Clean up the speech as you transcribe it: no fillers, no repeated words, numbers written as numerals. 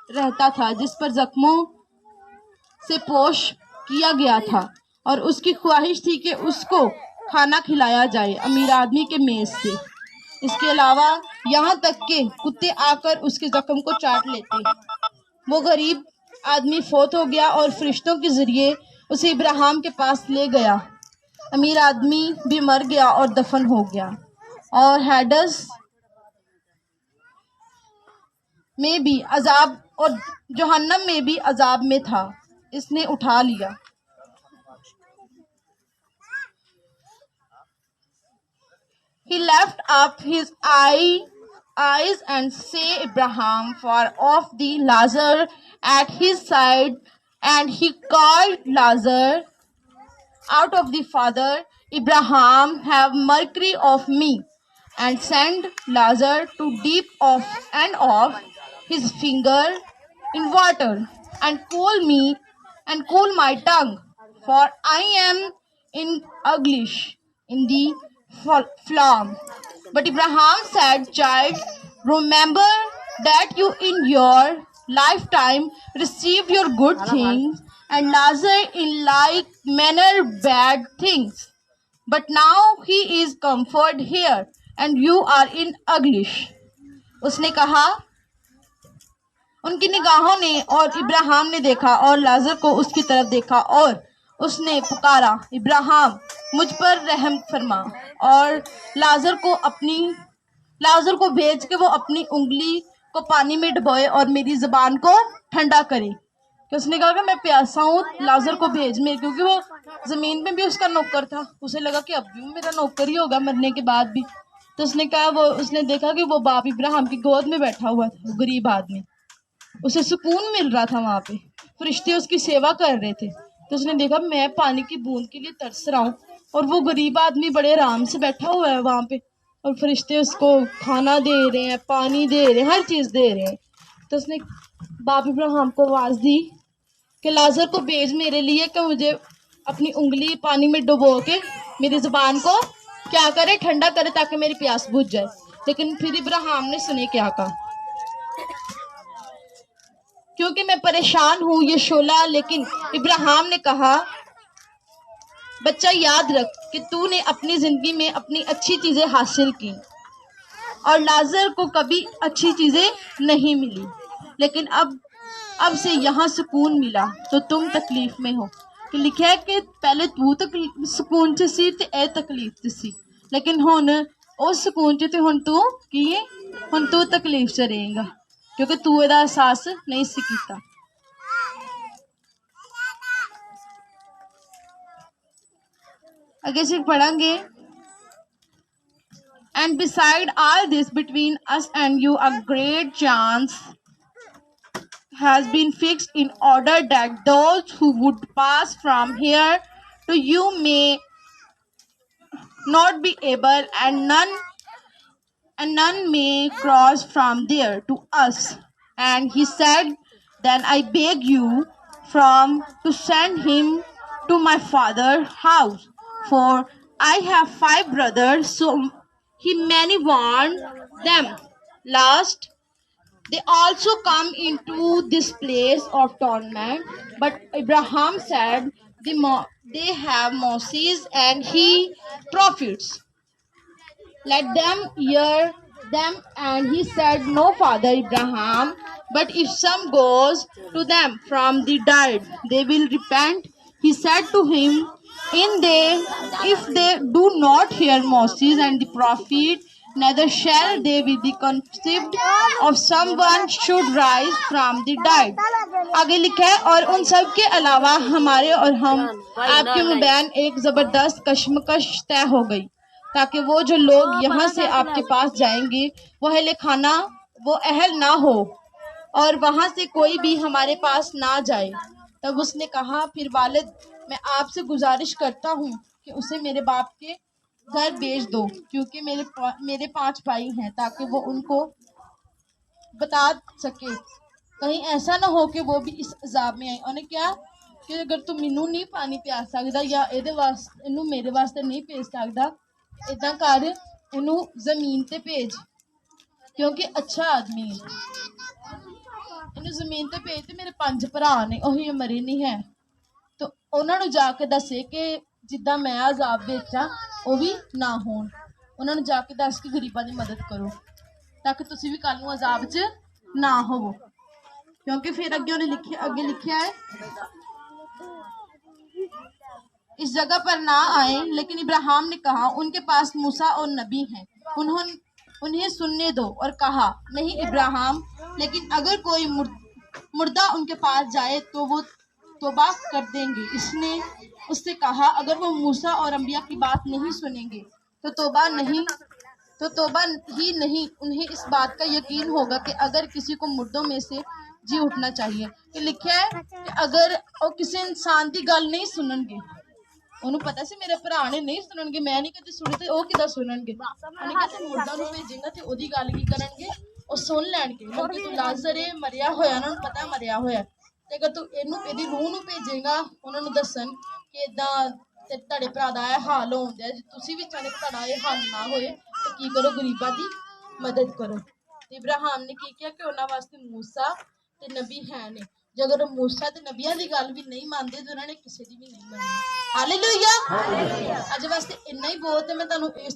रहता था जिस पर जख्मों से पोश किया गया था और उसकी ख्वाहिश थी कि उसको खाना खिलाया जाए अमीर आदमी के मेज से। इसके अलावा यहाँ तक कि कुत्ते आकर उसके जख्म को चाट लेते। वो गरीब आदमी फौत हो गया और फरिश्तों के जरिए उसे इब्राहिम के पास ले गया। अमीर आदमी भी मर गया और दफन हो गया और हेडस में भी अजाब और जहन्नम में भी अजाब में था। इसने उठा लिया। He left up his eyes and say Abraham far off the Lazar at his side, and he called Lazar out of the Father, Abraham, have mercy of me, and send Lazar to dip off and off his finger in water, and cool my tongue, for I am in anguish in the flame. But Abraham said, Child, remember that you in your lifetime received your good things, and Lazarus in like manner bad things. But now he is comfort here, and you are in anguish. उसने कहा, उनकी निगाहों ने और इब्राहिम ने देखा और लाजर को उसकी तरफ देखा और उसने पुकारा, इब्राहिम मुझ पर रहम फरमा और लाजर को भेज के वो अपनी उंगली को पानी में डुबोए और मेरी जुबान को ठंडा करे। कि उसने कहा कि मैं प्यासा हूँ, लाजर को भेज मेरे, क्योंकि वो जमीन में भी उसका नौकर था। उसे लगा कि अब भी मेरा नौकर ही होगा मरने के बाद भी। तो उसने कहा, उसने देखा कि वो बाप इब्राहिम की गोद में बैठा हुआ था, वो गरीब आदमी, उसे सुकून मिल रहा था। वहां पे फरिश्ते उसकी सेवा कर रहे थे। तो उसने देखा मैं पानी की बूंद के लिए तरस रहा हूँ और वो गरीब आदमी बड़े आराम से बैठा हुआ है वहां पे, और फरिश्ते उसको खाना दे रहे हैं, पानी दे रहे हैं, हर चीज दे रहे हैं। तो उसने बाप इब्राहिम को आवाज दी कि लाजर को भेज मेरे लिए, कि मुझे अपनी उंगली पानी में डुबो के मेरी जुबान को क्या करे, ठंडा करे, ताकि मेरी प्यास बुझ जाए। लेकिन फिर इब्राहिम ने सुने क्या कहा, क्योंकि मैं परेशान हूँ ये शोला। लेकिन इब्राहिम ने कहा, बच्चा याद रख कि तूने अपनी जिंदगी में अपनी अच्छी चीजें हासिल की और लाजर को कभी अच्छी चीजें नहीं मिली, लेकिन अब से यहाँ सुकून मिला तो तुम तकलीफ में हो। कि लिखा है कि पहले तू सुकून च सी ते ए तकलीफ च सी, लेकिन हुन उस सुकून च ते हुन तू तकलीफ च रहेगा, क्योंकि तू एदा एहसास नहीं सी कीता। आगे से पढ़ेंगे। And beside all this, between us and you, a great chance has been fixed in order that those who would pass from here to you may not be able, and none may cross from there to us. And he said, Then I beg you to send him to my father's house, for I have 5 brothers. So he many warned them, lest they also come into this place of torment. But Abraham said, they have Moses and he prophets. Let them hear them. And he said, No, Father Abraham, but if some goes to them from the dead, they will repent. He said to him, if they do not hear Moses and the prophet, neither shall they be conceived of someone should rise from the dead. आगे लिखा है, और उन सब के अलावा हमारे और हम आपके मुबैन एक जबरदस्त कश्मकश तय हो गई, ताकि वो जो लोग यहाँ से आपके पास जाएंगे वो अहल ना हो और वहां से कोई भी हमारे पास ना जाए। तब उसने कहा, फिर वालिद, मैं आपसे गुजारिश करता हूँ कि उसे मेरे बाप के घर भेज दो, क्योंकि मेरे 5 भाई हैं, ताकि वो उनको बता सके, कहीं ऐसा ना हो कि वो भी इस अजाब में आए। उन्हें क्या कि अगर तू मैनू नहीं पानी पिया सकदा या इनू मेरे वास्ते नहीं भेज सकदा, इदा कर इनू जमीन ते भेज, क्योंकि अच्छा आदमी है। ਇਹਨੂੰ ਜ਼ਮੀਨ ਤੇ ਭੇਜ ਤੇ ਮੇਰੇ 5 ਭਰਾ ਨੇ ਉਹੀ ਮਰੇ ਨਹੀਂ ਹੈ ਤੇ ਉਹਨਾਂ ਨੂੰ ਜਾ ਕੇ ਦੱਸੇ ਕਿ ਜਿੱਦਾਂ ਮੈਂ ਅਜ਼ਾਬ ਵਿੱਚ ਆ ਉਹ ਵੀ ਨਾ ਹੋਣ। ਉਹਨਾਂ ਨੂੰ ਜਾ ਕੇ ਦੱਸ ਕੇ ਗਰੀਬਾਂ ਦੀ ਮਦਦ ਕਰੋ ਤਾਂ ਕਿ ਤੁਸੀਂ ਵੀ ਕੱਲ ਨੂੰ ਅਜ਼ਾਬ 'ਚ ना हो। क्योंकि फिर आगे लिखा है इस जगह पर ना आए। लेकिन इब्राहिम ने कहा उनके पास मूसा और नबी हैं, उन्हें सुनने दो। और कहा नहीं इब्राहिम, लेकिन अगर कोई मुर्दा उनके पास जाए तो वो तौबा कर देंगे। इसने उससे कहा अगर वो मूसा और अंबिया की बात नहीं सुनेंगे तो तौबा ही नहीं, उन्हें इस बात का यकीन होगा कि अगर किसी को मुर्दों में से जी उठना चाहिए। कि लिखा है कि अगर वो किसी इंसान की गल नहीं सुननगे, ਉਹਨੂੰ ਪਤਾ ਸੀ ਮੇਰੇ ਭਰਾ ਨੇ ਨਹੀਂ ਸੁਣਨਗੇ, ਮੈਂ ਨਹੀਂ ਕਦੇ ਸੁਣੀ ਤੇ ਉਹ ਕਿੱਦਾਂ ਸੁਣਨਗੇ। ਉਹਨੇ ਕਿਹਾ ਤੂੰ ਮੁਰਦਾ ਨੂੰ ਭੇਜੇਗਾ ਤੇ ਉਹਦੀ ਗੱਲ ਕੀ ਕਰਨਗੇ, ਉਹ ਸੁਣ ਲੈਣਗੇ। ਕਿਉਂਕਿ ਤੂੰ ਲਾਜ਼ਰ ਮਰਿਆ ਹੋਇਆ, ਉਹਨਾਂ ਨੂੰ ਪਤਾ ਮਰਿਆ ਹੋਇਆ, ਤੇ ਅਗਰ ਤੂੰ ਇਹਦੀ ਰੂਹ ਨੂੰ ਭੇਜੇਗਾ ਉਹਨਾਂ ਨੂੰ ਦੱਸਣ ਕਿ ਏਦਾਂ ਤੇ ਤੁਹਾਡੇ ਭਰਾ ਦਾ ਇਹ ਹਾਲ ਹੋਣ ਡਿਆ, ਜੇ ਤੁਸੀਂ ਵੀ ਚਾਹੁੰਦੇ ਕਿ ਤੁਹਾਡਾ ਇਹ ਹਾਲ ਨਾ ਹੋਏ ਤੇ ਕੀ ਕਰੋ, ਗਰੀਬਾਂ ਦੀ ਮਦਦ ਕਰੋ। ਤੇ ਇਬਰਾਹਿਮ ਨੇ ਕੀ ਕਿਹਾ ਕਿ ਉਹਨਾਂ ਵਾਸਤੇ ਮੂਸਾ ਤੇ ਨਬੀ ਹੈ ਨੇ। ਜੇ ਅਗਰ ਮੂਸਾ ਤੇ ਨਬੀਆਂ ਦੀ ਗੱਲ ਵੀ ਨਹੀਂ ਮੰਨਦੇ ਤੇ ਉਹਨਾਂ ਨੇ ਕਿਸੇ ਦੀ ਵੀ ਨਹੀਂ ਮੰਨਣੀ। ਹਾਲੇਲੂਇਆ। ਅੱਜ ਵਾਸਤੇ ਇੰਨਾ ਹੀ ਬਹੁਤ ਹੈ। ਮੈਂ ਤੁਹਾਨੂੰ ਇਸ